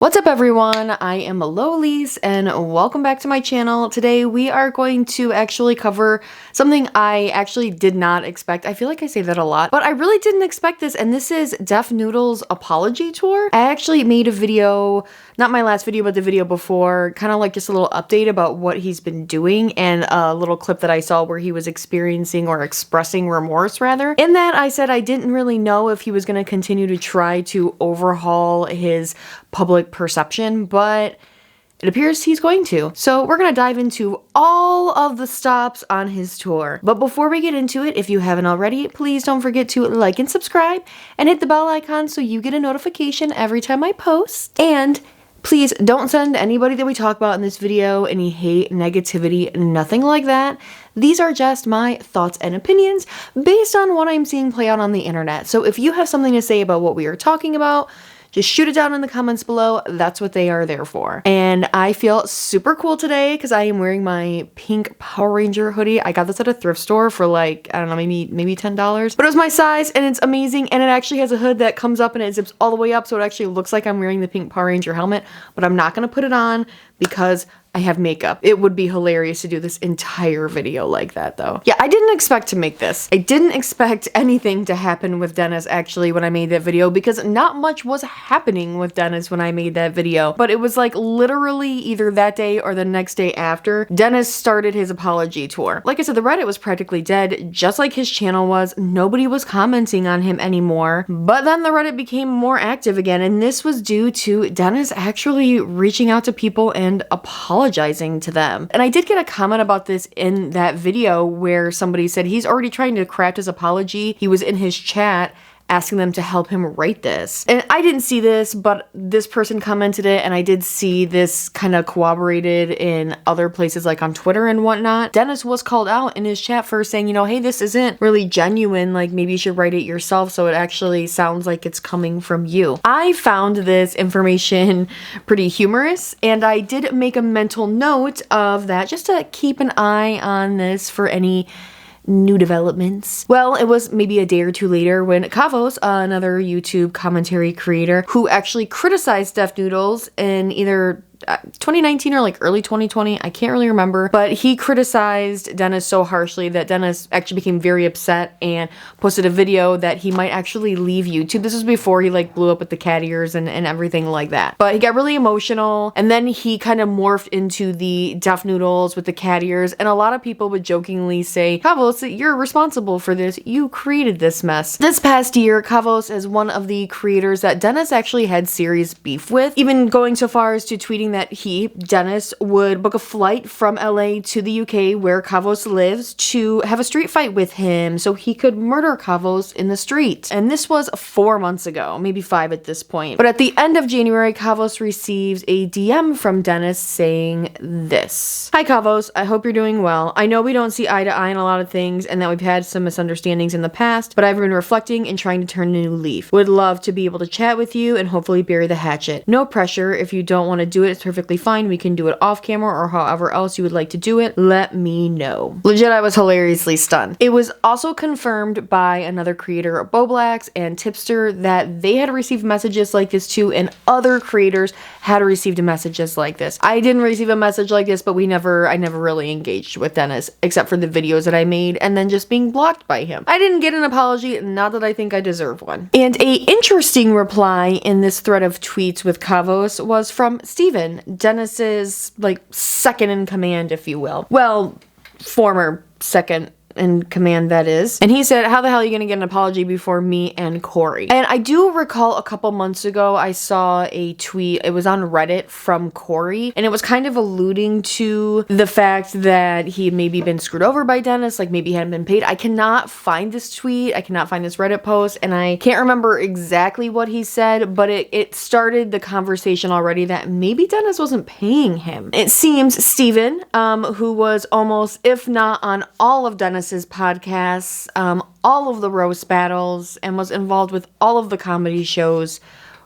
What's up everyone, I am Lolise and welcome back to my channel. Today we are going to actually cover something I actually did not expect. I feel like I say that a lot, but I really didn't expect this, and this is Def Noodles' apology tour. I actually made a video, not my last video, but the video before, kind of like just a little update about what he's been doing and a little clip that I saw where he was experiencing or expressing remorse rather. In that I said I didn't really know if he was going to continue to try to overhaul his public perception, but it appears he's going to. So we're going to dive into all of the stops on his tour. But before we get into it, if you haven't already, please don't forget to like and subscribe and hit the bell icon so you get a notification every time I post. And please don't send anybody that we talk about in this video any hate, negativity, nothing like that. These are just my thoughts and opinions based on what I'm seeing play out on the internet. So if you have something to say about what we are talking about, just shoot it down in the comments below. That's what they are there for. And I feel super cool today because I am wearing my pink Power Ranger hoodie. I got this at a thrift store for like, I don't know, maybe $10. But it was my size and it's amazing. And it actually has a hood that comes up and it zips all the way up. So it actually looks like I'm wearing the pink Power Ranger helmet. But I'm not going to put it on because I have makeup. It would be hilarious to do this entire video like that though. Yeah, I didn't expect to make this. I didn't expect anything to happen with Dennis actually when I made that video because not much was happening with Dennis when I made that video. But it was like literally either that day or the next day after Dennis started his apology tour. Like I said, the Reddit was practically dead, just like his channel was. Nobody was commenting on him anymore. But then the Reddit became more active again, and this was due to Dennis actually reaching out to people and apologizing to them. And I did get a comment about this in that video where somebody said he's already trying to craft his apology. He was in his chat asking them to help him write this. And I didn't see this, but this person commented it, and I did see this kind of corroborated in other places like on Twitter and whatnot. Dennis was called out in his chat for saying, you know, hey, this isn't really genuine, like maybe you should write it yourself so it actually sounds like it's coming from you. I found this information pretty humorous, and I did make a mental note of that just to keep an eye on this for any new developments. Well, it was maybe a day or two later when Kavos, another YouTube commentary creator who actually criticized Def Noodles in either 2019 or like early 2020, I can't really remember, but he criticized Dennis so harshly that Dennis actually became very upset and posted a video that he might actually leave YouTube. This was before he like blew up with the cat ears and everything like that. But he got really emotional, and then he kind of morphed into the Def Noodles with the cat ears, and a lot of people would jokingly say, Kavos, you're responsible for this. You created this mess. This past year, Kavos is one of the creators that Dennis actually had serious beef with, even going so far as to tweeting that Dennis, would book a flight from LA to the UK where Kavos lives to have a street fight with him so he could murder Kavos in the street. And this was 4 months ago, maybe 5 at this point. But at the end of January, Kavos receives a DM from Dennis saying this. Hi Kavos, I hope you're doing well. I know we don't see eye to eye on a lot of things and that we've had some misunderstandings in the past, but I've been reflecting and trying to turn a new leaf. Would love to be able to chat with you and hopefully bury the hatchet. No pressure. If you don't want to do it, it's perfectly fine. We can do it off camera or however else you would like to do it. Let me know. Legit, I was hilariously stunned. It was also confirmed by another creator, Boblax and Tipster, that they had received messages like this too, and other creators had received messages like this. I didn't receive a message like this, but I never really engaged with Dennis except for the videos that I made and then just being blocked by him. I didn't get an apology, not that I think I deserve one. And a interesting reply in this thread of tweets with Kavos was from Steven, Dennis's like second in command, if you will. Well, former second in command, that is. And he said, how the hell are you gonna get an apology before me and Corey? And I do recall a couple months ago I saw a tweet, it was on Reddit, from Corey, and it was kind of alluding to the fact that he had maybe been screwed over by Dennis, like maybe he hadn't been paid. I cannot find this tweet, I cannot find this Reddit post, and I can't remember exactly what he said, but it started the conversation already that maybe Dennis wasn't paying him. It seems Steven, who was almost, if not on all of Dennis's podcasts, all of the roast battles, and was involved with all of the comedy shows,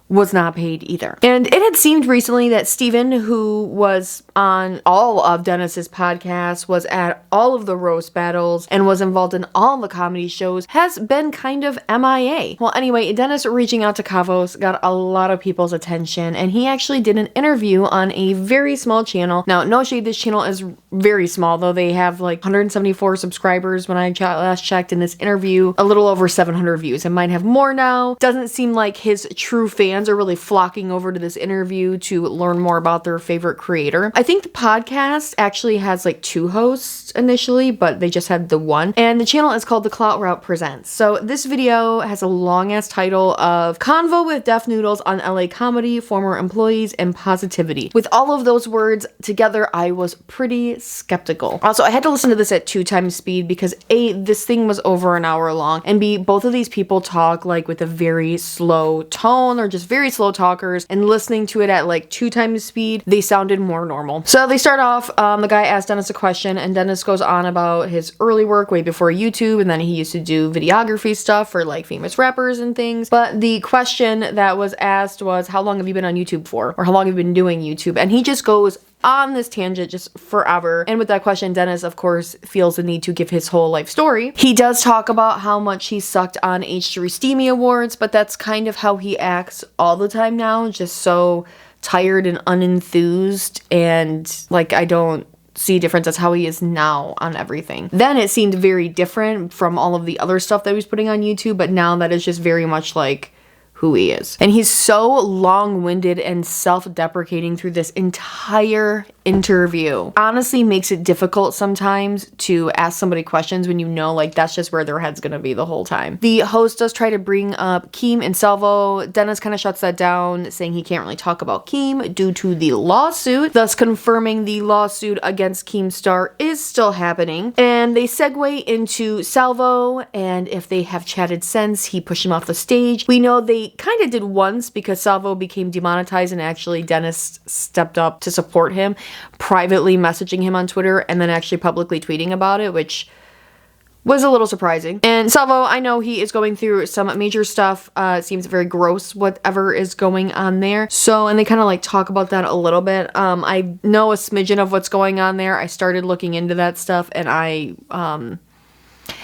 was not paid either. And it had seemed recently that Steven, who was on all of Dennis's podcasts, was at all of the roast battles, and was involved in all the comedy shows, has been kind of MIA. Well, anyway, Dennis reaching out to Kavos got a lot of people's attention, and he actually did an interview on a very small channel. Now, no shade, this channel is very small, though. They have like 174 subscribers when I last checked. In this interview, a little over 700 views. It might have more now. Doesn't seem like his true fans are really flocking over to this interview to learn more about their favorite creator. I think the podcast actually has like 2 hosts initially, but they just had the one. And the channel is called The Clout Route Presents. So this video has a long ass title of Convo with Deaf Noodles on LA Comedy, Former Employees, and Positivity. With all of those words together, I was pretty skeptical. Also, I had to listen to this at 2 times speed because A, this thing was over an hour long, and B, both of these people talk like with a very slow tone, or just very slow talkers, and listening to it at like 2 times speed, they sounded more normal. So they start off, the guy asked Dennis a question, and Dennis goes on about his early work way before YouTube, and then he used to do videography stuff for like famous rappers and things. But the question that was asked was, how long have you been on YouTube for? Or how long have you been doing YouTube? And he just goes on this tangent just forever. And with that question, Dennis, of course, feels the need to give his whole life story. He does talk about how much he sucked on H3 Steamy Awards, but that's kind of how he acts all the time now, just so tired and unenthused, and like I don't see a difference. That's how he is now on everything. Then it seemed very different from all of the other stuff that he was putting on YouTube, but now that is just very much like who he is. And he's so long-winded and self-deprecating through this entire interview. Honestly makes it difficult sometimes to ask somebody questions when you know like that's just where their head's gonna be the whole time. The host does try to bring up Keem and Salvo. Dennis kind of shuts that down, saying he can't really talk about Keem due to the lawsuit, thus confirming the lawsuit against Keemstar is still happening. And they segue into Salvo, and if they have chatted since he pushed him off the stage. We know they kind of did once because Salvo became demonetized, and actually Dennis stepped up to support him, privately messaging him on Twitter and then actually publicly tweeting about it, which was a little surprising. And Salvo, I know he is going through some major stuff. It seems very gross, whatever is going on there. So, and they kind of like talk about that a little bit. I know a smidgen of what's going on there. I started looking into that stuff, and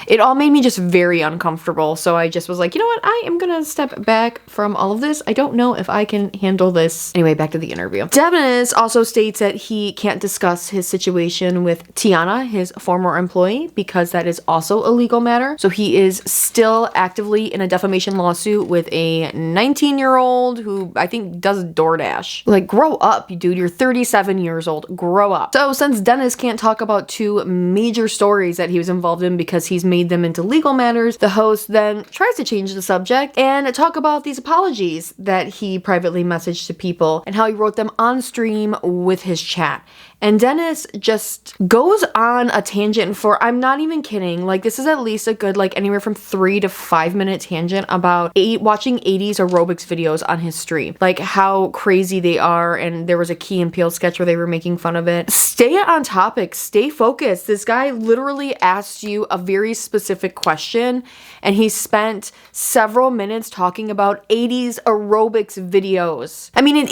it all made me just very uncomfortable. So I just was like, you know what? I am gonna step back from all of this. I don't know if I can handle this. Anyway, back to the interview. Dennis also states that he can't discuss his situation with Tiana, his former employee, because that is also a legal matter. So he is still actively in a defamation lawsuit with a 19-year-old who I think does DoorDash. Like, grow up, you dude. You're 37 years old. Grow up. So since Dennis can't talk about 2 major stories that he was involved in because he's made them into legal matters, the host then tries to change the subject and talk about these apologies that he privately messaged to people and how he wrote them on stream with his chat. And Dennis just goes on a tangent for, I'm not even kidding, like this is at least a good like anywhere from 3 to 5 minute tangent about watching 80s aerobics videos on his stream. Like how crazy they are, and there was a Key and Peele sketch where they were making fun of it. Stay on topic, stay focused. This guy literally asked you a very specific question, and he spent several minutes talking about 80s aerobics videos. I mean,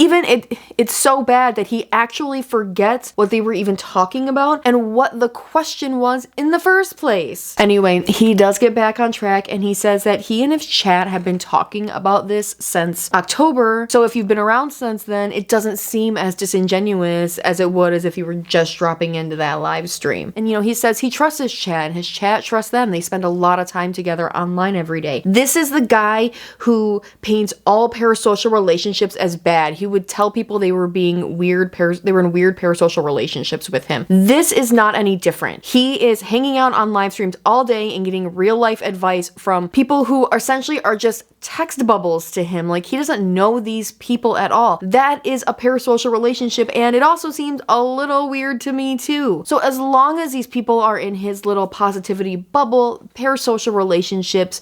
it's so bad that he actually forgets what they were even talking about and what the question was in the first place. Anyway, he does get back on track, and he says that he and his chat have been talking about this since October. So if you've been around since then, it doesn't seem as disingenuous as it would as if you were just dropping into that live stream. And you know, he says he trusts his chat, and his chat trusts them. They spend a lot of time together online every day. This is the guy who paints all parasocial relationships as bad. He would tell people they were being weird, they were in weird parasocial relationships with him. This is not any different. He is hanging out on live streams all day and getting real life advice from people who essentially are just text bubbles to him. Like, he doesn't know these people at all. That is a parasocial relationship, and it also seems a little weird to me too. So as long as these people are in his little positivity bubble, parasocial relationships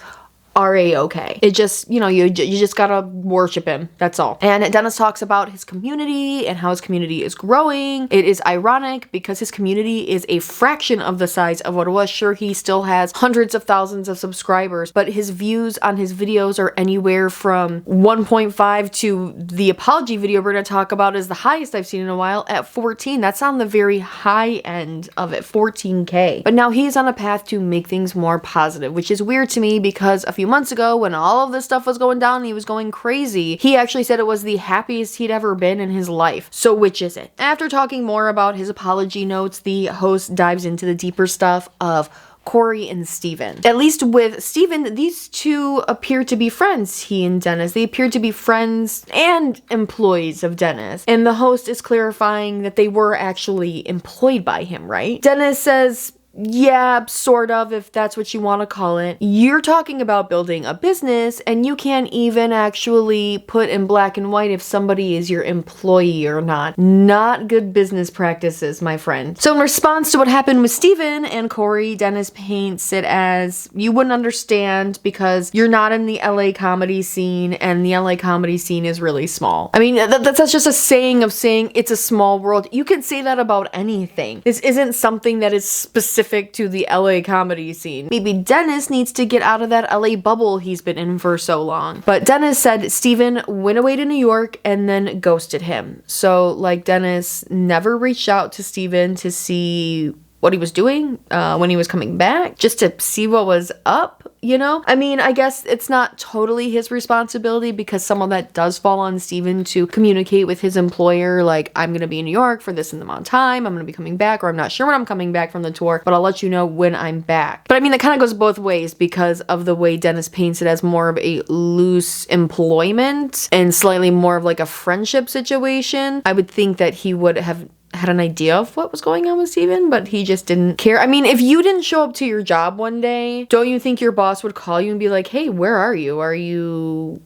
are A-okay. It just, you know, you just gotta worship him. That's all. And Dennis talks about his community and how his community is growing. It is ironic because his community is a fraction of the size of what it was. Sure, he still has hundreds of thousands of subscribers, but his views on his videos are anywhere from 1.5 to the apology video we're gonna talk about is the highest I've seen in a while at 14. That's on the very high end of it, 14K. But now he's on a path to make things more positive, which is weird to me because a few months ago when all of this stuff was going down and he was going crazy, he actually said it was the happiest he'd ever been in his life. So which is it? After talking more about his apology notes, the host dives into the deeper stuff of Corey and Steven. At least with Steven, these two appear to be friends, he and Dennis. They appear to be friends and employees of Dennis. And the host is clarifying that they were actually employed by him, right? Dennis says, yeah, sort of, if that's what you want to call it. You're talking about building a business and you can't even actually put in black and white if somebody is your employee or not. Not good business practices, my friend. So in response to what happened with Steven and Corey, Dennis paints it as you wouldn't understand because you're not in the LA comedy scene and the LA comedy scene is really small. I mean, that's just a saying of saying it's a small world. You can say that about anything. This isn't something that is specific to the LA comedy scene. Maybe Dennis needs to get out of that LA bubble he's been in for so long. But Dennis said Steven went away to New York and then ghosted him. So like Dennis never reached out to Steven to see what he was doing when he was coming back, just to see what was up, you know? I mean, I guess it's not totally his responsibility because some of that does fall on Steven to communicate with his employer, like, I'm gonna be in New York for this amount of time, I'm gonna be coming back, or I'm not sure when I'm coming back from the tour, but I'll let you know when I'm back. But I mean, that kind of goes both ways because of the way Dennis paints it as more of a loose employment and slightly more of like a friendship situation. I would think that he would have had an idea of what was going on with Steven, but he just didn't care. I mean, if you didn't show up to your job one day, don't you think your boss would call you and be like, hey, where are you? Are you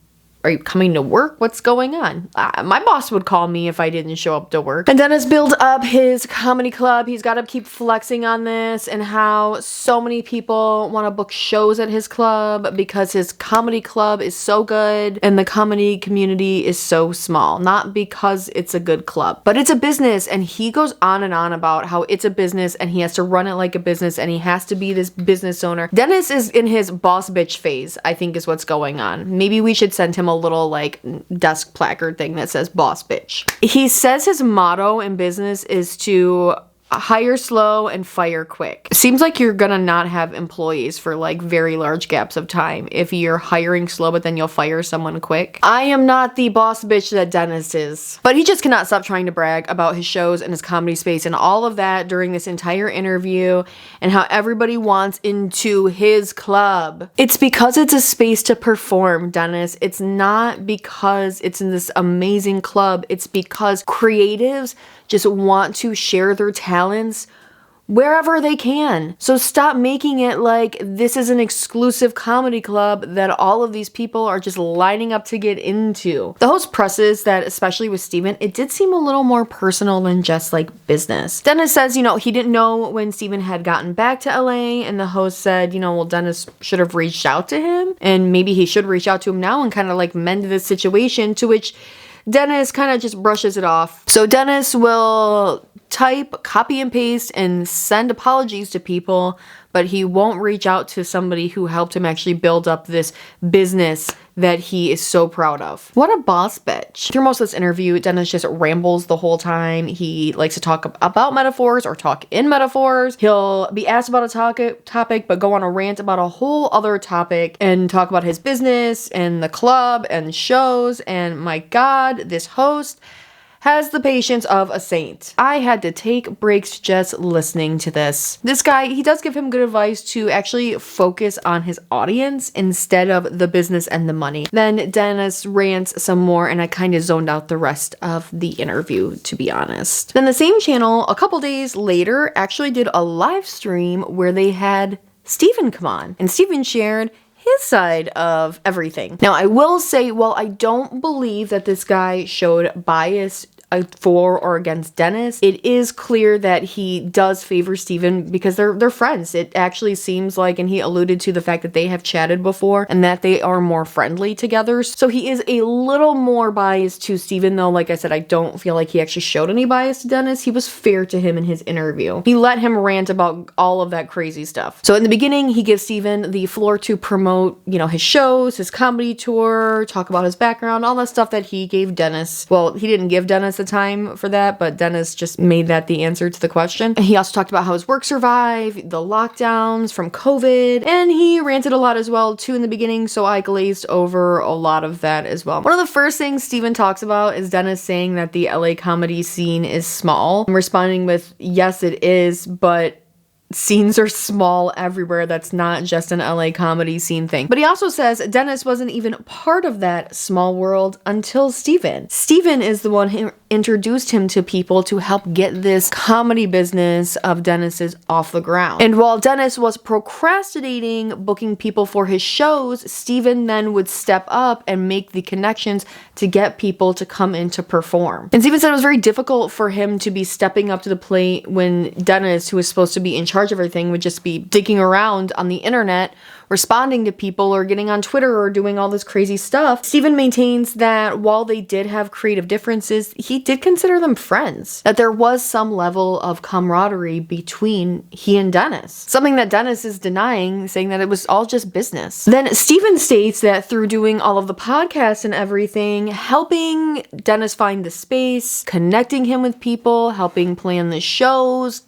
coming to work? What's going on? My boss would call me if I didn't show up to work. And Dennis built up his comedy club. He's got to keep flexing on this and how so many people want to book shows at his club because his comedy club is so good and the comedy community is so small. Not because it's a good club, but it's a business, and he goes on and on about how it's a business and he has to run it like a business and he has to be this business owner. Dennis is in his boss bitch phase, I think is what's going on. Maybe we should send him a little like desk placard thing that says boss bitch. He says his motto in business is to hire slow and fire quick. Seems like you're gonna not have employees for like very large gaps of time if you're hiring slow but then you'll fire someone quick. I am not the boss bitch that Dennis is. But he just cannot stop trying to brag about his shows and his comedy space and all of that during this entire interview and how everybody wants into his club. It's because it's a space to perform, Dennis. It's not because it's in this amazing club. It's because creatives just want to share their talents wherever they can. So stop making it like this is an exclusive comedy club that all of these people are just lining up to get into. The host presses that, especially with Steven, it did seem a little more personal than just like business. Dennis says, you know, he didn't know when Steven had gotten back to LA, and the host said, you know, well, Dennis should have reached out to him and maybe he should reach out to him now and kind of like mend this situation, to which Dennis kind of just brushes it off. So Dennis will type, copy and paste, and send apologies to people, but he won't reach out to somebody who helped him actually build up this business that he is so proud of. What a boss bitch. Through most of this interview, Dennis just rambles the whole time. He likes to talk about metaphors or talk in metaphors. He'll be asked about a topic, but go on a rant about a whole other topic and talk about his business and the club and shows. And my God, this host has the patience of a saint. I had to take breaks just listening to this. This guy, he does give him good advice to actually focus on his audience instead of the business and the money. Then Dennis rants some more and I kind of zoned out the rest of the interview, to be honest. Then the same channel, a couple days later, actually did a live stream where they had Steven come on. And Steven shared his side of everything. Now, I will say, while I don't believe that this guy showed bias for or against Dennis. It is clear that he does favor Steven because they're friends. It actually seems like, and he alluded to the fact that they have chatted before and that they are more friendly together. So he is a little more biased to Steven, though, like I said, I don't feel like he actually showed any bias to Dennis. He was fair to him in his interview. He let him rant about all of that crazy stuff. So in the beginning, he gives Steven the floor to promote, his shows, his comedy tour, talk about his background, all that stuff that he gave Dennis. Well, he didn't give Dennis the time for that, but Dennis just made that the answer to the question. He also talked about how his work survived, the lockdowns from COVID, and he ranted a lot as well too in the beginning, so I glazed over a lot of that as well. One of the first things Steven talks about is Dennis saying that the LA comedy scene is small. I'm responding with, yes, it is, but scenes are small everywhere. That's not just an LA comedy scene thing. But he also says Dennis wasn't even part of that small world until Steven. Steven is the one who introduced him to people to help get this comedy business of Dennis's off the ground. And while Dennis was procrastinating booking people for his shows, Steven then would step up and make the connections to get people to come in to perform. And Steven said it was very difficult for him to be stepping up to the plate when Dennis, who was supposed to be in charge of everything, would just be digging around on the internet, responding to people or getting on Twitter or doing all this crazy stuff. Steven maintains that while they did have creative differences, he did consider them friends, that there was some level of camaraderie between he and Dennis. Something that Dennis is denying, saying that it was all just business. Then Steven states that through doing all of the podcasts and everything, helping Dennis find the space, connecting him with people, helping plan the shows,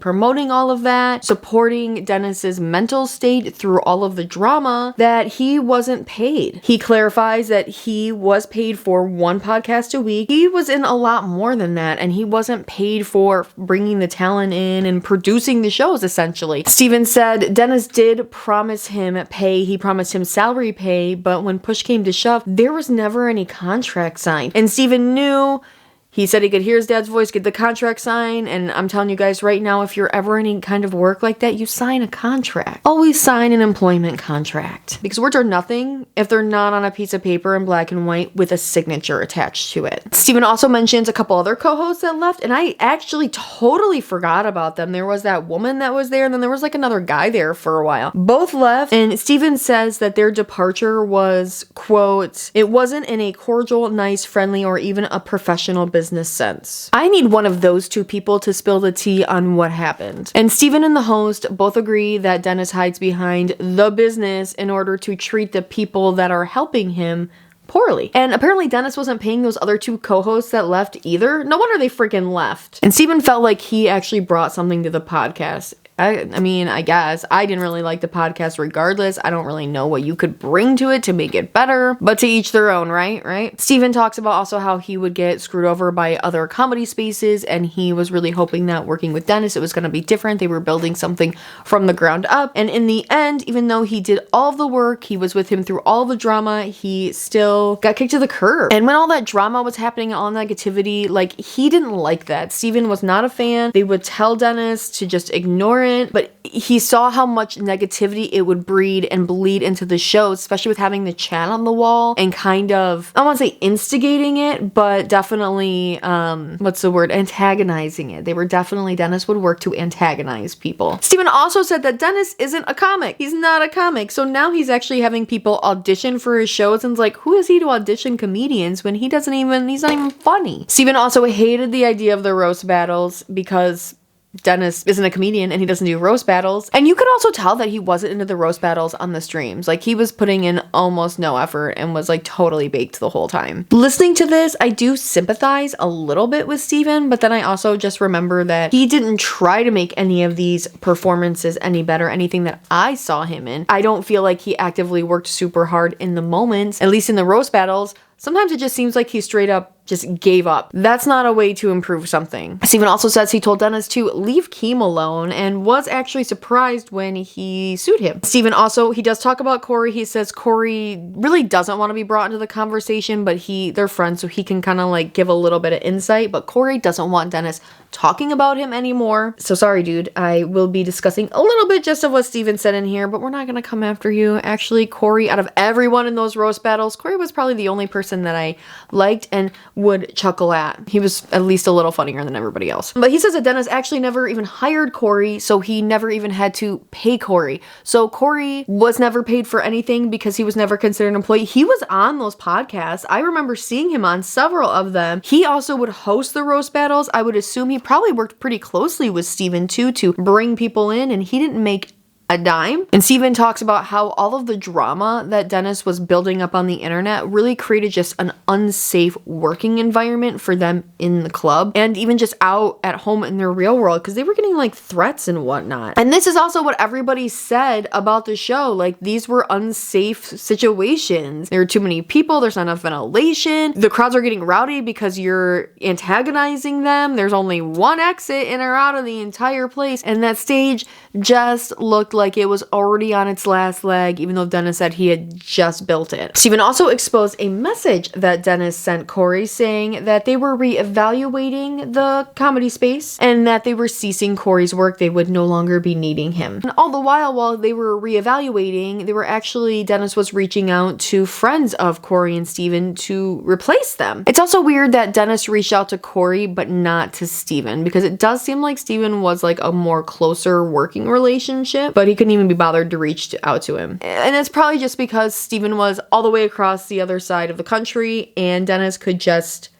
promoting all of that, supporting Dennis's mental state through all of the drama, that he wasn't paid. He clarifies that he was paid for one podcast a week. He was in a lot more than that, and he wasn't paid for bringing the talent in and producing the shows, essentially. Steven said Dennis did promise him pay. He promised him salary pay, but when push came to shove, there was never any contract signed. And Steven knew. He said he could hear his dad's voice, get the contract signed, and I'm telling you guys right now, if you're ever in any kind of work like that, you sign a contract. Always sign an employment contract. Because words are nothing if they're not on a piece of paper in black and white with a signature attached to it. Steven also mentions a couple other co-hosts that left, and I actually totally forgot about them. There was that woman that was there, and then there was like another guy there for a while. Both left, and Steven says that their departure was, quote, "It wasn't in a cordial, nice, friendly, or even a professional business sense." I need one of those two people to spill the tea on what happened. And Steven and the host both agree that Dennis hides behind the business in order to treat the people that are helping him poorly. And apparently Dennis wasn't paying those other two co-hosts that left either. No wonder they freaking left. And Steven felt like he actually brought something to the podcast. I mean, I guess. I didn't really like the podcast regardless. I don't really know what you could bring to it to make it better, but to each their own, right? Steven talks about also how he would get screwed over by other comedy spaces, and he was really hoping that working with Dennis, it was going to be different. They were building something from the ground up, and in the end, even though he did all of the work, he was with him through all the drama, he still got kicked to the curb. And when all that drama was happening, all negativity, like, he didn't like that. Steven was not a fan. They would tell Dennis to just ignore it, but he saw how much negativity it would breed and bleed into the show, especially with having the chat on the wall and kind of, I don't want to say instigating it, but definitely, antagonizing it. Dennis would work to antagonize people. Steven also said that Dennis isn't a comic. He's not a comic. So now he's actually having people audition for his shows, and it's like, who is he to audition comedians when he's not even funny? Steven also hated the idea of the roast battles because Dennis isn't a comedian and he doesn't do roast battles. And you could also tell that he wasn't into the roast battles on the streams. Like, he was putting in almost no effort and was like totally baked the whole time. Listening to this, I do sympathize a little bit with Steven, but then I also just remember that he didn't try to make any of these performances any better, anything that I saw him in. I don't feel like he actively worked super hard in the moments, at least in the roast battles. Sometimes it just seems like he straight up just gave up. That's not a way to improve something. Steven also says he told Dennis to leave Keem alone and was actually surprised when he sued him. Steven also, he does talk about Corey. He says Corey really doesn't want to be brought into the conversation, but they're friends, so he can kind of like give a little bit of insight, but Corey doesn't want Dennis talking about him anymore. So sorry, dude. I will be discussing a little bit just of what Steven said in here, but we're not gonna come after you. Actually, Corey, out of everyone in those roast battles, Corey was probably the only person that I liked and would chuckle at. He was at least a little funnier than everybody else. But he says that Dennis actually never even hired Corey, so he never even had to pay Corey. So Corey was never paid for anything because he was never considered an employee. He was on those podcasts. I remember seeing him on several of them. He also would host the roast battles. I would assume he probably worked pretty closely with Steven too to bring people in, and he didn't make a dime. And Steven talks about how all of the drama that Dennis was building up on the internet really created just an unsafe working environment for them in the club and even just out at home in their real world, because they were getting like threats and whatnot. And this is also what everybody said about the show. Like, these were unsafe situations. There are too many people. There's not enough ventilation. The crowds are getting rowdy because you're antagonizing them. There's only one exit in or out of the entire place. And that stage just looked like it was already on its last leg, even though Dennis said he had just built it. Steven also exposed a message that Dennis sent Corey saying that they were reevaluating the comedy space and that they were ceasing Corey's work. They would no longer be needing him. And all the while they were reevaluating, Dennis was reaching out to friends of Corey and Steven to replace them. It's also weird that Dennis reached out to Corey but not to Steven, because it does seem like Steven was like a more closer working relationship, but he couldn't even be bothered to reach out to him. And it's probably just because Steven was all the way across the other side of the country and Dennis could just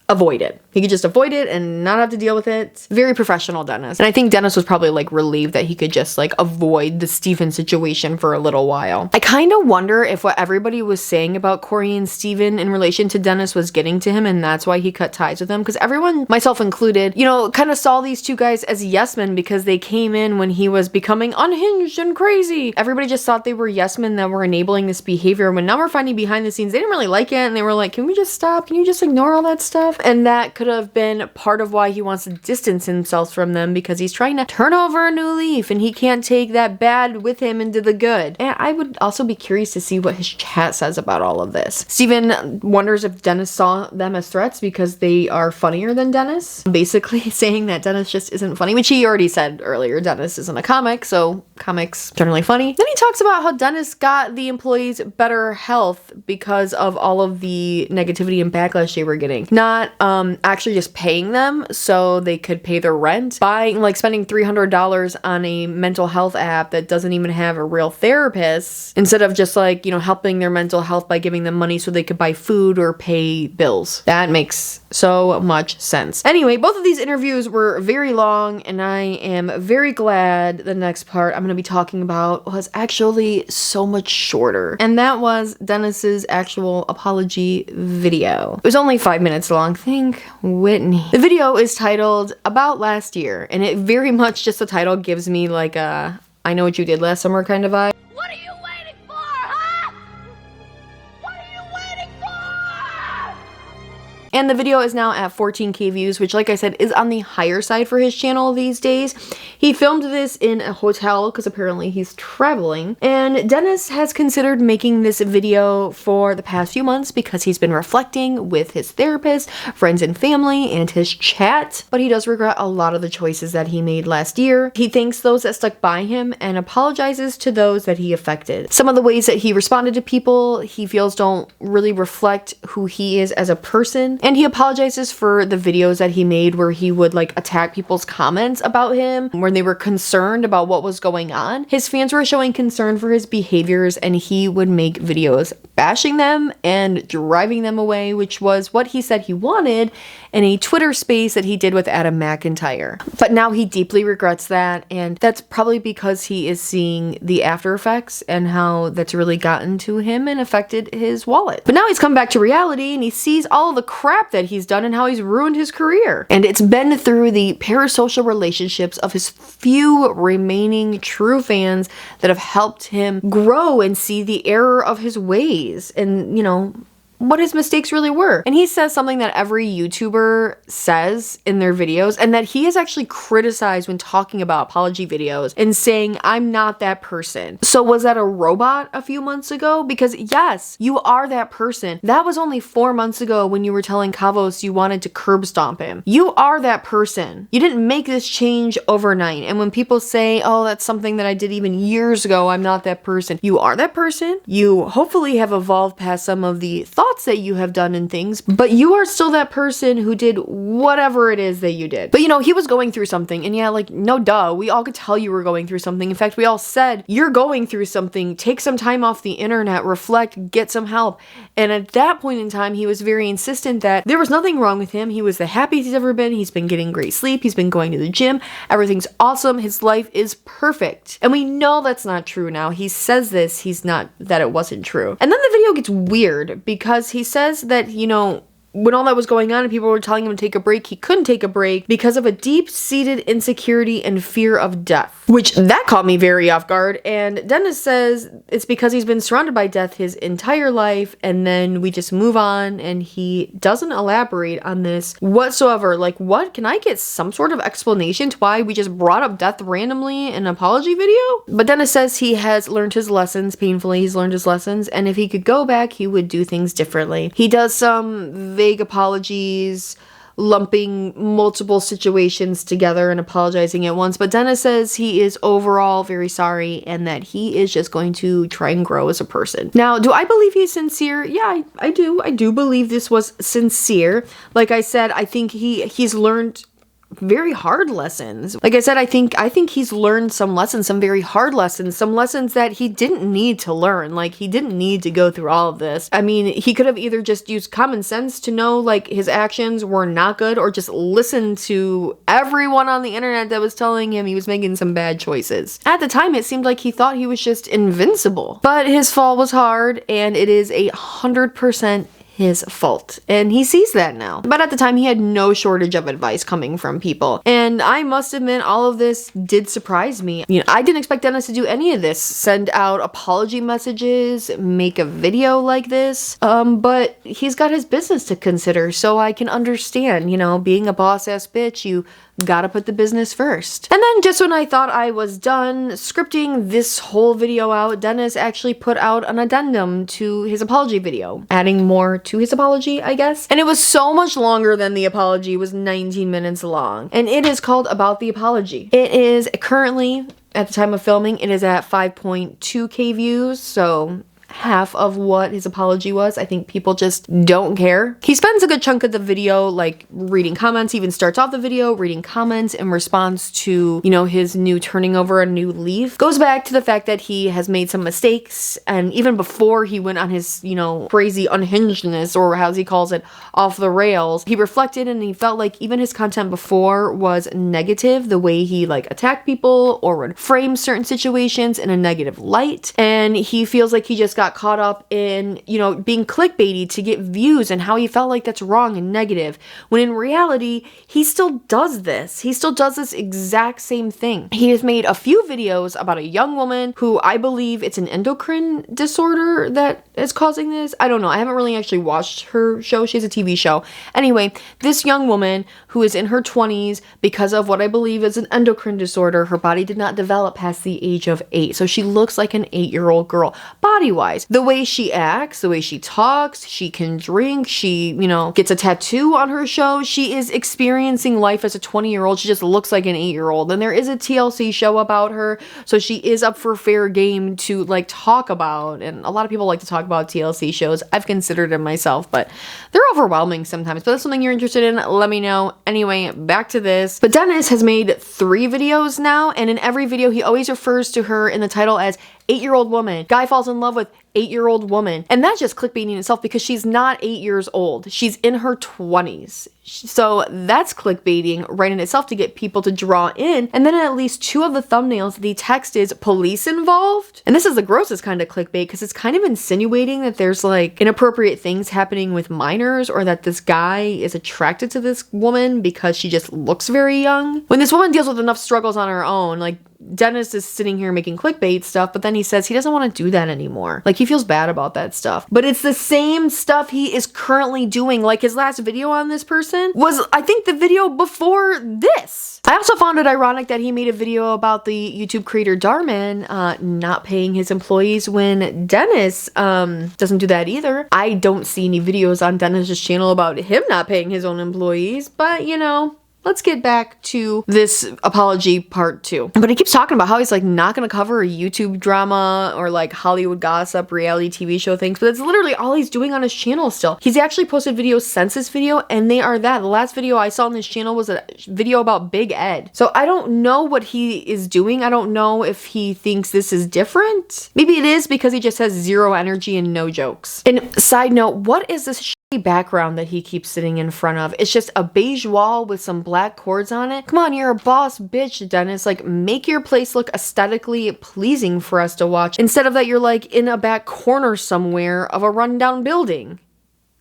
avoid it. He could just avoid it and not have to deal with it. Very professional, Dennis. And I think Dennis was probably like relieved that he could just like avoid the Steven situation for a little while. I kind of wonder if what everybody was saying about Corey and Steven in relation to Dennis was getting to him, and that's why he cut ties with him. Because everyone, myself included, kind of saw these two guys as yes men because they came in when he was becoming unhinged and crazy. Everybody just thought they were yes men that were enabling this behavior. When now we're finding behind the scenes, they didn't really like it, and they were like, can we just stop? Can you just ignore all that stuff? And that could have been part of why he wants to distance himself from them, because he's trying to turn over a new leaf and he can't take that bad with him into the good. And I would also be curious to see what his chat says about all of this. Steven wonders if Dennis saw them as threats because they are funnier than Dennis. Basically saying that Dennis just isn't funny, which he already said earlier. Dennis isn't a comic, so comics generally funny. Then he talks about how Dennis got the employees better health because of all of the negativity and backlash they were getting. Not actually just paying them so they could pay their rent, spending $300 on a mental health app that doesn't even have a real therapist, instead of just helping their mental health by giving them money so they could buy food or pay bills. That makes so much sense. Anyway, both of these interviews were very long, and I am very glad the next part I'm going to be talking about was actually so much shorter. And that was Dennis's actual apology video. It was only 5 minutes long. Thank Whitney. The video is titled About Last Year, and it very much, just the title gives me like a I Know What You Did Last Summer kind of vibe. What are you waiting for, huh? What are you waiting for? And the video is now at 14K views, which, like I said, is on the higher side for his channel these days. He filmed this in a hotel because apparently he's traveling. And Dennis has considered making this video for the past few months because he's been reflecting with his therapist, friends and family, and his chat. But he does regret a lot of the choices that he made last year. He thanks those that stuck by him and apologizes to those that he affected. Some of the ways that he responded to people he feels don't really reflect who he is as a person. And he apologizes for the videos that he made where he would attack people's comments about him when they were concerned about what was going on. His fans were showing concern for his behaviors, and he would make videos bashing them and driving them away, which was what he said he wanted in a Twitter space that he did with Adam McIntyre. But now he deeply regrets that, and that's probably because he is seeing the after effects and how that's really gotten to him and affected his wallet. But now he's come back to reality and he sees all the crap that he's done and how he's ruined his career. And it's been through the parasocial relationships of his few remaining true fans that have helped him grow and see the error of his ways and, what his mistakes really were. And he says something that every YouTuber says in their videos, and that he is actually criticized when talking about apology videos and saying, I'm not that person. So was that a robot a few months ago? Because yes, you are that person. That was only 4 months ago when you were telling Kavos you wanted to curb stomp him. You are that person. You didn't make this change overnight. And when people say, oh, that's something that I did even years ago, I'm not that person. You are that person. You hopefully have evolved past some of the thoughts that you have done and things, but you are still that person who did whatever it is that you did. But you know, he was going through something, and yeah, like, no duh, we all could tell you were going through something. In fact, we all said, you're going through something, take some time off the internet, reflect, get some help. And at that point in time, he was very insistent that there was nothing wrong with him. He was the happiest he's ever been. He's been getting great sleep. He's been going to the gym. Everything's awesome. His life is perfect. And we know that's not true now. He says this, he's not, that it wasn't true. And then the video gets weird because he says that, you know, when all that was going on and people were telling him to take a break, he couldn't take a break because of a deep-seated insecurity and fear of death, which that caught me very off guard. And Dennis says it's because he's been surrounded by death his entire life, and then we just move on, and he doesn't elaborate on this whatsoever. Like, what? Can I get some sort of explanation to why we just brought up death randomly in an apology video? But Dennis says he has learned his lessons. Painfully, he's learned his lessons, and if he could go back, he would do things differently. He does some vague apologies, lumping multiple situations together and apologizing at once, but Dennis says he is overall very sorry and that he is just going to try and grow as a person. Now, do I believe he's sincere? Yeah, I do. I do believe this was sincere. Like I said, I think he's learned very hard lessons. Like I said, I think he's learned some lessons, some very hard lessons, some lessons that he didn't need to learn. Like, he didn't need to go through all of this. I mean, he could have either just used common sense to know, like, his actions were not good, or just listened to everyone on the internet that was telling him he was making some bad choices. At the time, it seemed like he thought he was just invincible. But his fall was hard, and it is 100% his fault, and he sees that now. But at the time, he had no shortage of advice coming from people, and I must admit, all of this did surprise me. You know, I didn't expect Dennis to do any of this, send out apology messages, make a video like this, but he's got his business to consider, so I can understand, you know, being a boss-ass bitch, you gotta put the business first. And then just when I thought I was done scripting this whole video out, Dennis actually put out an addendum to his apology video, adding more to his apology, I guess. And it was so much longer than the apology. It was 19 minutes long. And it is called About the Apology. It is currently, at the time of filming, it is at 5.2k views, so half of what his apology was. I think people just don't care. He spends a good chunk of the video like reading comments. He even starts off the video reading comments in response to, you know, his new turning over a new leaf. Goes back to the fact that he has made some mistakes, and even before he went on his, you know, crazy unhingedness, or as he calls it, off the rails, he reflected and he felt like even his content before was negative, the way he like attacked people or would frame certain situations in a negative light. And he feels like he just got caught up in, you know, being clickbaity to get views, and how he felt like that's wrong and negative, when in reality, he still does this. He still does this exact same thing. He has made a few videos about a young woman who I believe it's an endocrine disorder that is causing this. I don't know. I haven't really actually watched her show. She has a TV show. Anyway, this young woman who is in her 20s, because of what I believe is an endocrine disorder, her body did not develop past the age of 8. So she looks like an 8-year-old girl, body-wise. The way she acts, the way she talks, she can drink, she, you know, gets a tattoo on her show. She is experiencing life as a 20-year-old. She just looks like an 8-year-old. And there is a TLC show about her, so she is up for fair game to like talk about. And a lot of people like to talk about TLC shows. I've considered them myself, but they're overwhelming sometimes. But if that's something you're interested in, let me know. Anyway, back to this. But Dennis has made 3 videos now, and in every video he always refers to her in the title as 8-year-old woman. Guy falls in love with 8-year-old woman. And that's just clickbaiting itself, because she's not 8 years old. She's in her 20s. So that's clickbaiting right in itself to get people to draw in. And then in at least 2 of the thumbnails, the text is police involved. And this is the grossest kind of clickbait, because it's kind of insinuating that there's like inappropriate things happening with minors, or that this guy is attracted to this woman because she just looks very young. When this woman deals with enough struggles on her own, like Dennis is sitting here making clickbait stuff, but then he says he doesn't want to do that anymore. Like, he feels bad about that stuff. But it's the same stuff he is currently doing. Like, his last video on this person was, I think, the video before this. I also found it ironic that he made a video about the YouTube creator Darman not paying his employees when Dennis doesn't do that either. I don't see any videos on Dennis's channel about him not paying his own employees, but you know, let's get back to this apology part 2. But he keeps talking about how he's like not gonna cover a YouTube drama or like Hollywood gossip, reality TV show things, but that's literally all he's doing on his channel still. He's actually posted videos since this video, and they are that. The last video I saw on this channel was a video about Big Ed. So I don't know what he is doing. I don't know if he thinks this is different. Maybe it is because he just has zero energy and no jokes. And side note, what is this background that he keeps sitting in front of? It's just a beige wall with some black cords on it. Come on, you're a boss bitch, Dennis. Like, make your place look aesthetically pleasing for us to watch, instead of that you're like in a back corner somewhere of a rundown building,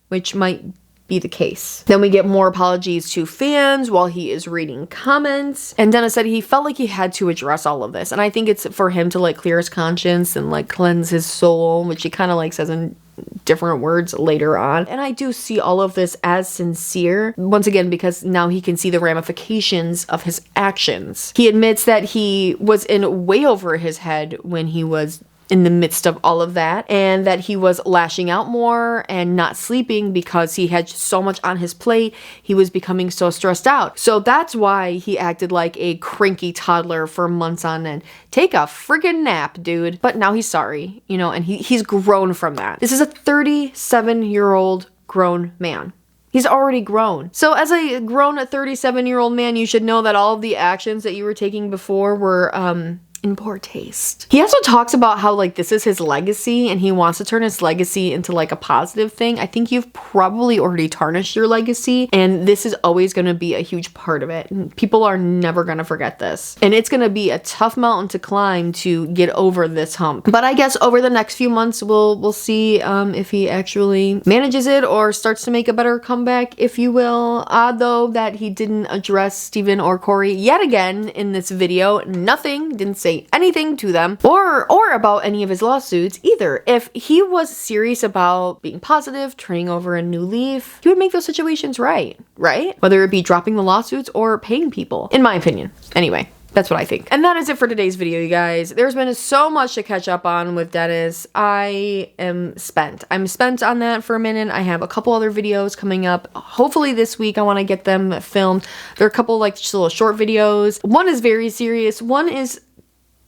which might be the case. Then we get more apologies to fans while he is reading comments, and Dennis said he felt like he had to address all of this, and I think it's for him to like clear his conscience and like cleanse his soul, which he kind of like says in different words later on. And I do see all of this as sincere, once again, because now he can see the ramifications of his actions. He admits that he was in way over his head when he was in the midst of all of that, and that he was lashing out more and not sleeping because he had so much on his plate. He was becoming so stressed out. So that's why he acted like a cranky toddler for months on end. Take a friggin' nap, dude. But now he's sorry, you know, and he's grown from that. This is a 37-year-old grown man. He's already grown. So as a grown 37-year-old man, you should know that all of the actions that you were taking before were, in poor taste. He also talks about how like this is his legacy and he wants to turn his legacy into like a positive thing. I think you've probably already tarnished your legacy, and this is always going to be a huge part of it. And people are never going to forget this. And it's going to be a tough mountain to climb to get over this hump. But I guess over the next few months we'll see if he actually manages it or starts to make a better comeback, if you will. Odd though that he didn't address Steven or Corey yet again in this video. Nothing, didn't say anything to them or about any of his lawsuits either. If he was serious about being positive, turning over a new leaf, he would make those situations right? Whether it be dropping the lawsuits or paying people, in my opinion. Anyway, that's what I think. And that is it for today's video, you guys. There's been so much to catch up on with Dennis. I am spent. I'm spent on that for a minute. I have a couple other videos coming up. Hopefully this week I want to get them filmed. There are a couple like just little short videos. One is very serious. One is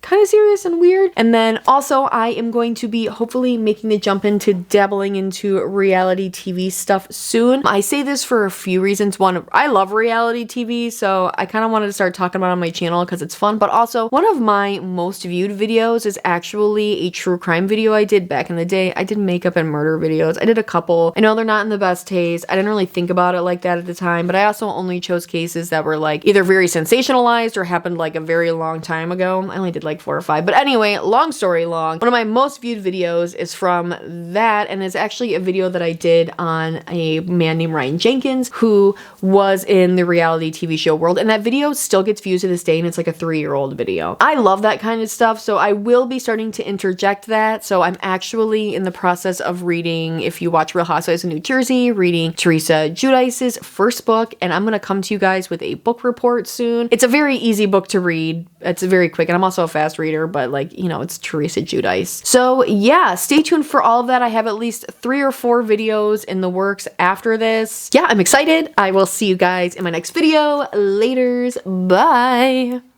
kind of serious and weird. And then also I am going to be hopefully making the jump into dabbling into reality TV stuff soon. I say this for a few reasons. One, I love reality TV, so I kind of wanted to start talking about it on my channel because it's fun, but also one of my most viewed videos is actually a true crime video I did back in the day. I did makeup and murder videos. I did a couple. I know they're not in the best taste. I didn't really think about it like that at the time, but I also only chose cases that were like either very sensationalized or happened like a very long time ago. I only did like 4 or 5. But anyway, long story long, one of my most viewed videos is from that, and it's actually a video that I did on a man named Ryan Jenkins who was in the reality TV show world, and that video still gets views to this day, and it's like a 3-year-old video. I love that kind of stuff, so I will be starting to interject that. So I'm actually in the process of reading, if you watch Real Housewives of New Jersey, reading Teresa Giudice's first book, and I'm gonna come to you guys with a book report soon. It's a very easy book to read. It's very quick, and I'm also a fast reader, but like, you know, it's Teresa Giudice. So yeah, stay tuned for all of that. I have at least 3 or 4 videos in the works after this. Yeah, I'm excited. I will see you guys in my next video. Laters. Bye.